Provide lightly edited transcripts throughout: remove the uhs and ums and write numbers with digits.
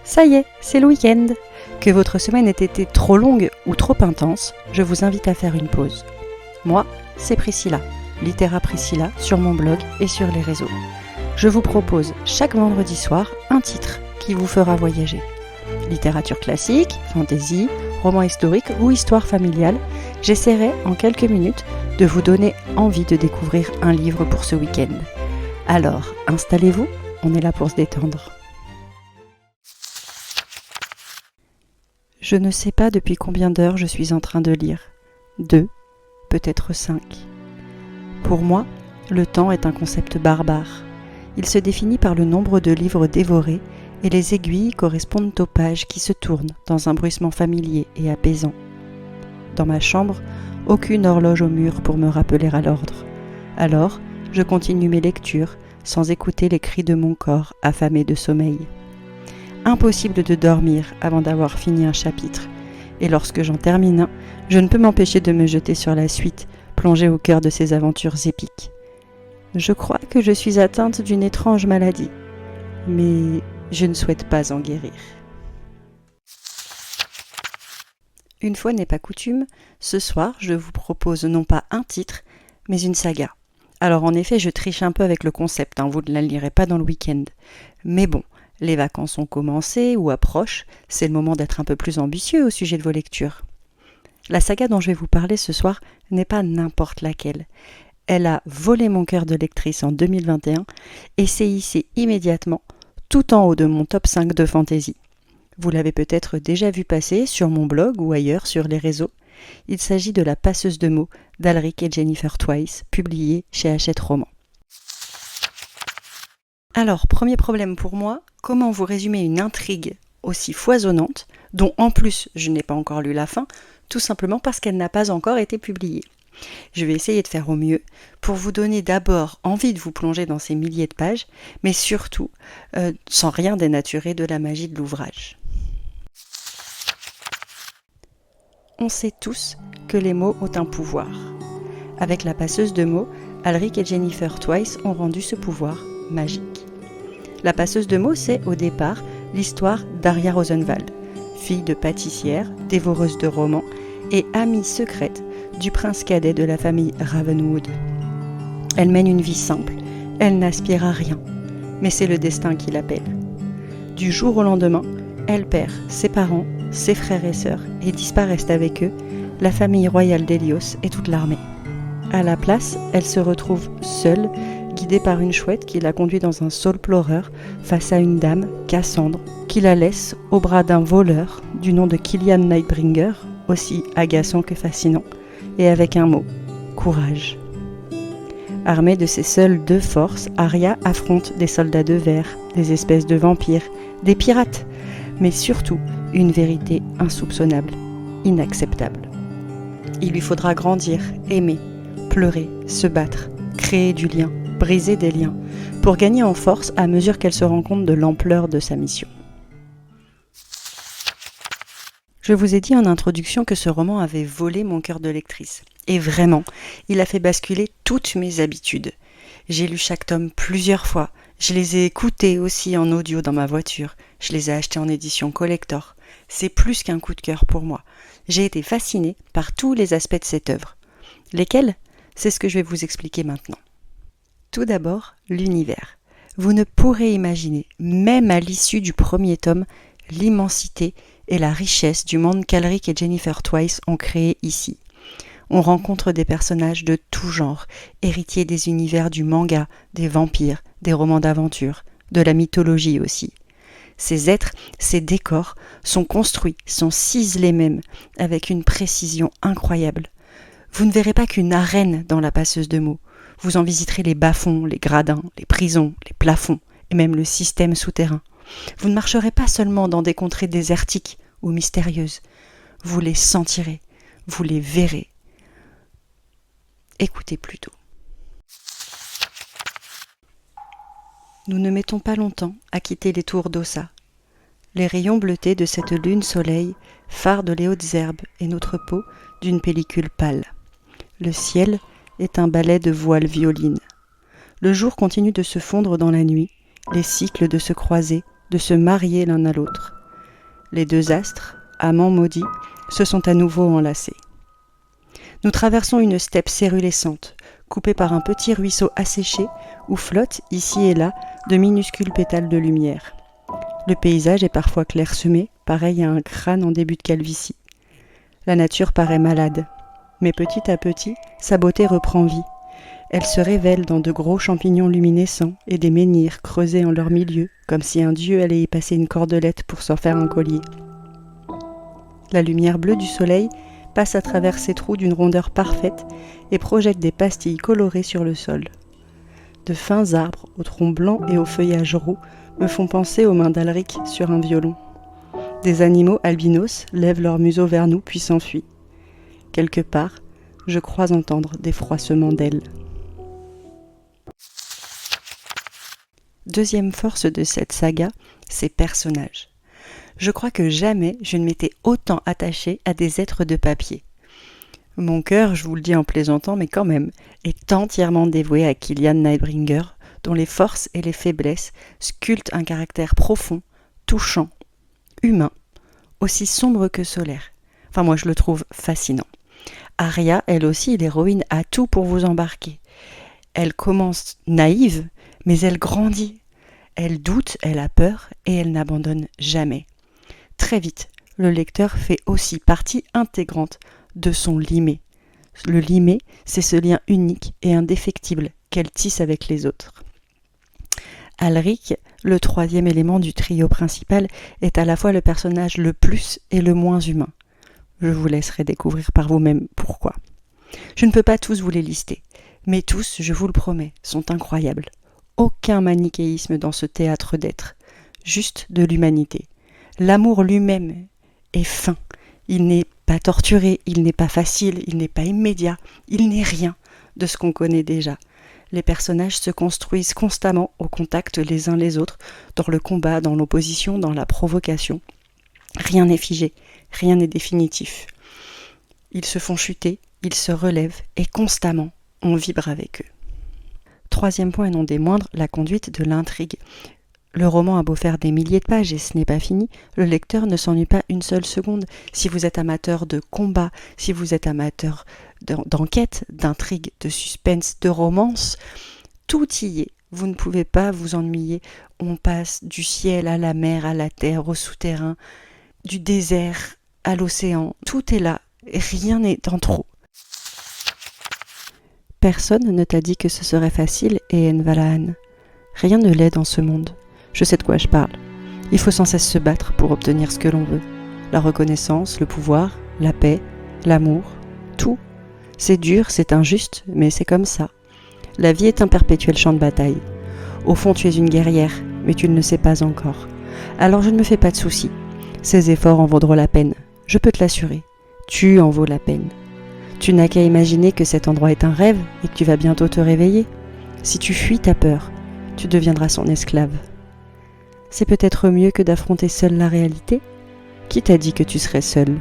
Ça y est, c'est le week-end. Que votre semaine ait été trop longue ou trop intense, je vous invite à faire une pause. Moi, c'est Priscilla, Littéra Priscilla sur mon blog et sur les réseaux. Je vous propose chaque vendredi soir un titre qui vous fera voyager. Littérature classique, fantasy, roman historique ou histoire familiale, j'essaierai en quelques minutes de vous donner envie de découvrir un livre pour ce week-end. Alors, installez-vous, on est là pour se détendre. Je ne sais pas depuis combien d'heures je suis en train de lire. 2, peut-être 5. Pour moi, le temps est un concept barbare. Il se définit par le nombre de livres dévorés et les aiguilles correspondent aux pages qui se tournent dans un bruissement familier et apaisant. Dans ma chambre, aucune horloge au mur pour me rappeler à l'ordre. Alors, je continue mes lectures sans écouter les cris de mon corps affamé de sommeil. Impossible de dormir avant d'avoir fini un chapitre, et lorsque j'en termine un, je ne peux m'empêcher de me jeter sur la suite, plongée au cœur de ces aventures épiques. Je crois que je suis atteinte d'une étrange maladie, mais je ne souhaite pas en guérir. Une fois n'est pas coutume, ce soir je vous propose non pas un titre, mais une saga. Alors en effet, je triche un peu avec le concept, vous ne la lirez pas dans le week-end. Mais bon, les vacances ont commencé ou approchent, c'est le moment d'être un peu plus ambitieux au sujet de vos lectures. La saga dont je vais vous parler ce soir n'est pas n'importe laquelle. Elle a volé mon cœur de lectrice en 2021 et s'est hissée immédiatement tout en haut de mon top 5 de fantasy. Vous l'avez peut-être déjà vu passer sur mon blog ou ailleurs sur les réseaux. Il s'agit de La passeuse de mots d'Alric et Jennifer Twice, publiée chez Hachette Romans. Alors, premier problème pour moi, comment vous résumer une intrigue aussi foisonnante, dont en plus je n'ai pas encore lu la fin, tout simplement parce qu'elle n'a pas encore été publiée. Je vais essayer de faire au mieux pour vous donner d'abord envie de vous plonger dans ces milliers de pages, mais surtout sans rien dénaturer de la magie de l'ouvrage. On sait tous que les mots ont un pouvoir. Avec La passeuse de mots, Alric et Jennifer Twice ont rendu ce pouvoir magique. La passeuse de mots, c'est au départ l'histoire d'Aria Rosenwald, fille de pâtissière, dévoreuse de romans et amie secrète du prince cadet de la famille Ravenwood. Elle mène une vie simple, elle n'aspire à rien, mais c'est le destin qui l'appelle. Du jour au lendemain, elle perd ses parents, ses frères et sœurs et disparaissent avec eux la famille royale d'Hélios et toute l'armée. À la place, elle se retrouve seule, guidée par une chouette qui la conduit dans un saule pleureur face à une dame, Cassandre, qui la laisse au bras d'un voleur du nom de Killian Nightbringer, aussi agaçant que fascinant, et avec un mot, courage. Armée de ses seules 2 forces, Aria affronte des soldats de verre, des espèces de vampires, des pirates, mais surtout une vérité insoupçonnable, inacceptable. Il lui faudra grandir, aimer, pleurer, se battre, créer du lien, briser des liens, pour gagner en force à mesure qu'elle se rend compte de l'ampleur de sa mission. Je vous ai dit en introduction que ce roman avait volé mon cœur de lectrice. Et vraiment, il a fait basculer toutes mes habitudes. J'ai lu chaque tome plusieurs fois, je les ai écoutés aussi en audio dans ma voiture, je les ai achetés en édition collector. C'est plus qu'un coup de cœur pour moi. J'ai été fascinée par tous les aspects de cette œuvre. Lesquels ? C'est ce que je vais vous expliquer maintenant. Tout d'abord, l'univers. Vous ne pourrez imaginer, même à l'issue du premier tome, l'immensité et la richesse du monde qu'Alric et Jennifer Twice ont créé ici. On rencontre des personnages de tout genre, héritiers des univers du manga, des vampires, des romans d'aventure, de la mythologie aussi. Ces êtres, ces décors sont construits, sont ciselés même, avec une précision incroyable. Vous ne verrez pas qu'une arène dans La passeuse de mots. Vous en visiterez les bas-fonds, les gradins, les prisons, les plafonds et même le système souterrain. Vous ne marcherez pas seulement dans des contrées désertiques ou mystérieuses. Vous les sentirez, vous les verrez. Écoutez plutôt. Nous ne mettons pas longtemps à quitter les tours d'Ossa. Les rayons bleutés de cette lune-soleil fardent les hautes herbes et notre peau d'une pellicule pâle. Le ciel est un ballet de voiles violines. Le jour continue de se fondre dans la nuit, les cycles de se croiser, de se marier l'un à l'autre. les deux astres, amants maudits, se sont à nouveau enlacés. Nous traversons une steppe cérulescente, coupée par un petit ruisseau asséché où flottent, ici et là, de minuscules pétales de lumière. Le paysage est parfois clairsemé, pareil à un crâne en début de calvitie. La nature paraît malade, mais petit à petit, sa beauté reprend vie. Elle se révèle dans de gros champignons luminescents et des menhirs creusés en leur milieu, comme si un dieu allait y passer une cordelette pour s'en faire un collier. La lumière bleue du soleil passe à travers ces trous d'une rondeur parfaite et projette des pastilles colorées sur le sol. De fins arbres aux troncs blancs et au feuillage roux me font penser aux mains d'Alric sur un violon. Des animaux albinos lèvent leur museau vers nous puis s'enfuient. Quelque part, je crois entendre des froissements d'ailes. Deuxième force de cette saga, ses personnages. Je crois que jamais je ne m'étais autant attachée à des êtres de papier. Mon cœur, je vous le dis en plaisantant, mais quand même, est entièrement dévoué à Kilian Nightbringer, dont les forces et les faiblesses sculptent un caractère profond, touchant, humain, aussi sombre que solaire. Enfin, moi, je le trouve fascinant. Arya, elle aussi, l'héroïne, a tout pour vous embarquer. Elle commence naïve, mais elle grandit. Elle doute, elle a peur, et elle n'abandonne jamais. Très vite, le lecteur fait aussi partie intégrante de son limé. Le limé, c'est ce lien unique et indéfectible qu'elle tisse avec les autres. Alric, le troisième élément du trio principal, est à la fois le personnage le plus et le moins humain. Je vous laisserai découvrir par vous-même pourquoi. Je ne peux pas tous vous les lister, mais tous, je vous le promets, sont incroyables. Aucun manichéisme dans ce théâtre d'être, juste de l'humanité. L'amour lui-même est fin. Il n'est pas torturé, il n'est pas facile, il n'est pas immédiat, il n'est rien de ce qu'on connaît déjà. Les personnages se construisent constamment au contact les uns les autres, dans le combat, dans l'opposition, dans la provocation. Rien n'est figé, rien n'est définitif. Ils se font chuter, ils se relèvent et constamment, on vibre avec eux. Troisième point et non des moindres, la conduite de l'intrigue. Le roman a beau faire des milliers de pages et ce n'est pas fini, le lecteur ne s'ennuie pas une seule seconde. Si vous êtes amateur de combat, si vous êtes amateur d'enquête, d'intrigue, de suspense, de romance, tout y est. Vous ne pouvez pas vous ennuyer. On passe du ciel à la mer, à la terre, au souterrain, du désert à l'océan. Tout est là, rien n'est en trop. Personne ne t'a dit que ce serait facile, et Envalaan. Rien ne l'est dans ce monde. Je sais de quoi je parle. Il faut sans cesse se battre pour obtenir ce que l'on veut. La reconnaissance, le pouvoir, la paix, l'amour, tout. C'est dur, c'est injuste, mais c'est comme ça. La vie est un perpétuel champ de bataille. Au fond, tu es une guerrière, mais tu ne le sais pas encore. Alors je ne me fais pas de soucis. Ces efforts en vaudront la peine. Je peux te l'assurer. Tu en vaux la peine. Tu n'as qu'à imaginer que cet endroit est un rêve et que tu vas bientôt te réveiller. Si tu fuis ta peur, tu deviendras son esclave. C'est peut-être mieux que d'affronter seule la réalité. Qui t'a dit que tu serais seule ?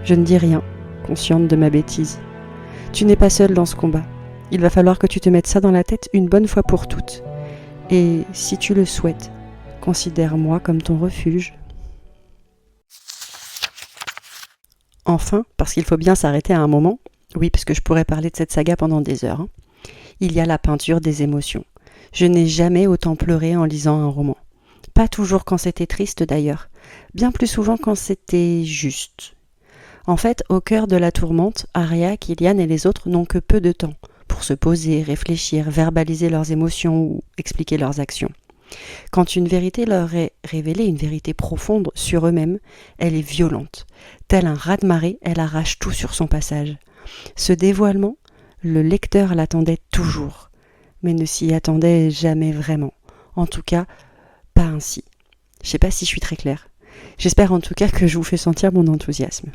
Je ne dis rien, consciente de ma bêtise. Tu n'es pas seule dans ce combat. Il va falloir que tu te mettes ça dans la tête une bonne fois pour toutes. Et si tu le souhaites, considère-moi comme ton refuge. Enfin, parce qu'il faut bien s'arrêter à un moment, oui, parce que je pourrais parler de cette saga pendant des heures, il y a la peinture des émotions. Je n'ai jamais autant pleuré en lisant un roman. Pas toujours quand c'était triste d'ailleurs, bien plus souvent quand c'était juste. En fait, au cœur de la tourmente, Arya, Kilian et les autres n'ont que peu de temps pour se poser, réfléchir, verbaliser leurs émotions ou expliquer leurs actions. Quand une vérité leur est révélée, une vérité profonde sur eux-mêmes, elle est violente. Tel un raz-de-marée, elle arrache tout sur son passage. Ce dévoilement, le lecteur l'attendait toujours, mais ne s'y attendait jamais vraiment. En tout cas, pas ainsi. Je sais pas si je suis très claire. J'espère en tout cas que je vous fais sentir mon enthousiasme.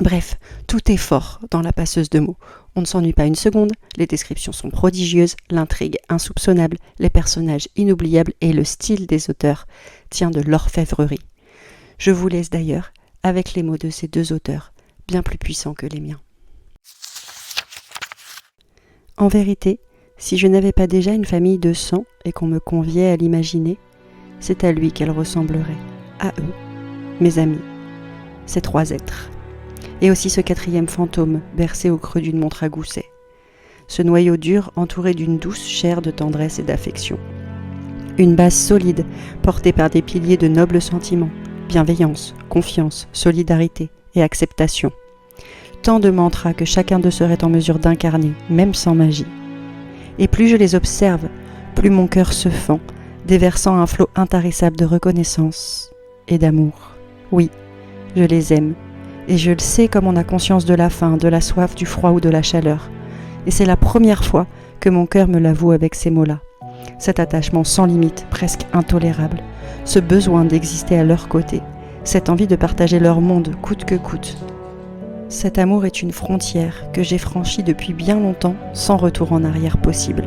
Bref, tout est fort dans La Passeuse de mots. On ne s'ennuie pas une seconde, les descriptions sont prodigieuses, l'intrigue insoupçonnable, les personnages inoubliables et le style des auteurs tient de l'orfèvrerie. Je vous laisse d'ailleurs avec les mots de ces deux auteurs, bien plus puissants que les miens. En vérité, si je n'avais pas déjà une famille de sang et qu'on me conviait à l'imaginer, c'est à lui qu'elle ressemblerait, à eux, mes amis, ces 3 êtres. Et aussi ce 4e fantôme, bercé au creux d'une montre à gousset. Ce noyau dur entouré d'une douce chair de tendresse et d'affection. Une base solide, portée par des piliers de nobles sentiments, bienveillance, confiance, solidarité et acceptation. Tant de mantras que chacun d'eux serait en mesure d'incarner, même sans magie. Et plus je les observe, plus mon cœur se fend, déversant un flot intarissable de reconnaissance et d'amour. Oui, je les aime, et je le sais comme on a conscience de la faim, de la soif, du froid ou de la chaleur. Et c'est la première fois que mon cœur me l'avoue avec ces mots-là. Cet attachement sans limite, presque intolérable, ce besoin d'exister à leur côté, cette envie de partager leur monde coûte que coûte. Cet amour est une frontière que j'ai franchie depuis bien longtemps sans retour en arrière possible.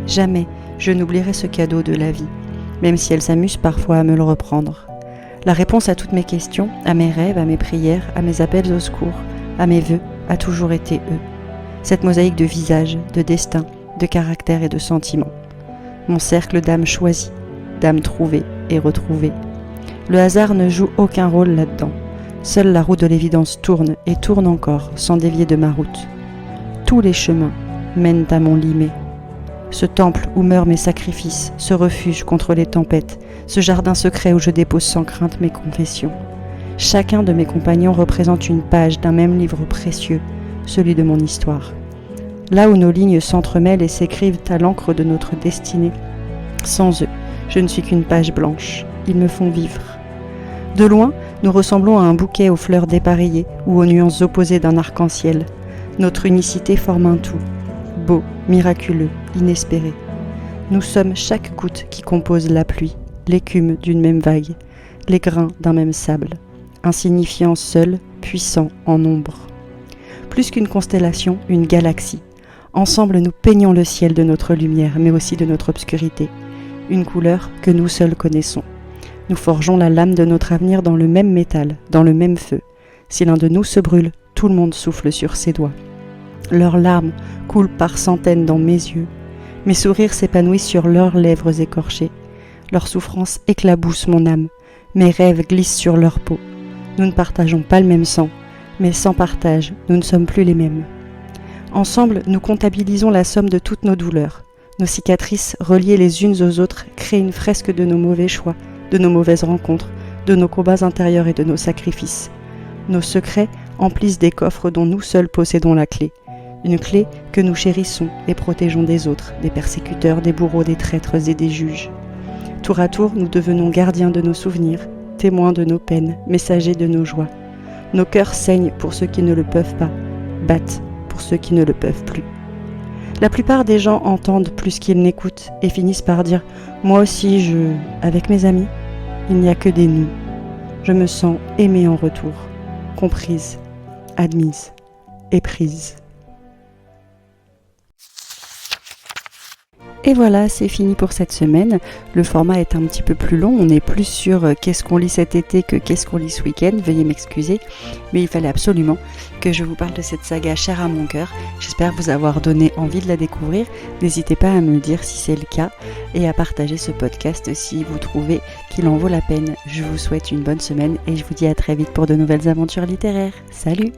Jamais je n'oublierai ce cadeau de la vie, même si elle s'amuse parfois à me le reprendre. La réponse à toutes mes questions, à mes rêves, à mes prières, à mes appels au secours, à mes vœux, a toujours été eux. Cette mosaïque de visages, de destins, de caractères et de sentiments. Mon cercle d'âmes choisies, d'âmes trouvées et retrouvées. Le hasard ne joue aucun rôle là-dedans. Seule la roue de l'évidence tourne et tourne encore sans dévier de ma route. Tous les chemins mènent à mon Limay. Ce temple où meurent mes sacrifices, ce refuge contre les tempêtes, ce jardin secret où je dépose sans crainte mes confessions. Chacun de mes compagnons représente une page d'un même livre précieux, celui de mon histoire. Là où nos lignes s'entremêlent et s'écrivent à l'encre de notre destinée, sans eux, je ne suis qu'une page blanche. Ils me font vivre. De loin, nous ressemblons à un bouquet aux fleurs dépareillées ou aux nuances opposées d'un arc-en-ciel. Notre unicité forme un tout, beau, miraculeux, inespéré. Nous sommes chaque goutte qui compose la pluie, l'écume d'une même vague, les grains d'un même sable, insignifiant seul, puissant en nombre. Plus qu'une constellation, une galaxie. Ensemble, nous peignons le ciel de notre lumière, mais aussi de notre obscurité, une couleur que nous seuls connaissons. Nous forgeons la lame de notre avenir dans le même métal, dans le même feu. Si l'un de nous se brûle, tout le monde souffle sur ses doigts. Leurs larmes coulent par centaines dans mes yeux. Mes sourires s'épanouissent sur leurs lèvres écorchées. Leur souffrance éclabousse mon âme. Mes rêves glissent sur leur peau. Nous ne partageons pas le même sang, mais sans partage, nous ne sommes plus les mêmes. Ensemble, nous comptabilisons la somme de toutes nos douleurs. Nos cicatrices, reliées les unes aux autres, créent une fresque de nos mauvais choix, de nos mauvaises rencontres, de nos combats intérieurs et de nos sacrifices. Nos secrets emplissent des coffres dont nous seuls possédons la clé. Une clé que nous chérissons et protégeons des autres, des persécuteurs, des bourreaux, des traîtres et des juges. Tour à tour, nous devenons gardiens de nos souvenirs, témoins de nos peines, messagers de nos joies. Nos cœurs saignent pour ceux qui ne le peuvent pas, battent pour ceux qui ne le peuvent plus. La plupart des gens entendent plus qu'ils n'écoutent et finissent par dire « Moi aussi, avec mes amis, il n'y a que des nous. Je me sens aimée en retour, comprise, admise et prise. » Et voilà, c'est fini pour cette semaine. Le format est un petit peu plus long, on est plus sur qu'est-ce qu'on lit cet été que qu'est-ce qu'on lit ce week-end, veuillez m'excuser, mais il fallait absolument que je vous parle de cette saga chère à mon cœur. J'espère vous avoir donné envie de la découvrir. N'hésitez pas à me le dire si c'est le cas et à partager ce podcast si vous trouvez qu'il en vaut la peine. Je vous souhaite une bonne semaine et je vous dis à très vite pour de nouvelles aventures littéraires. Salut!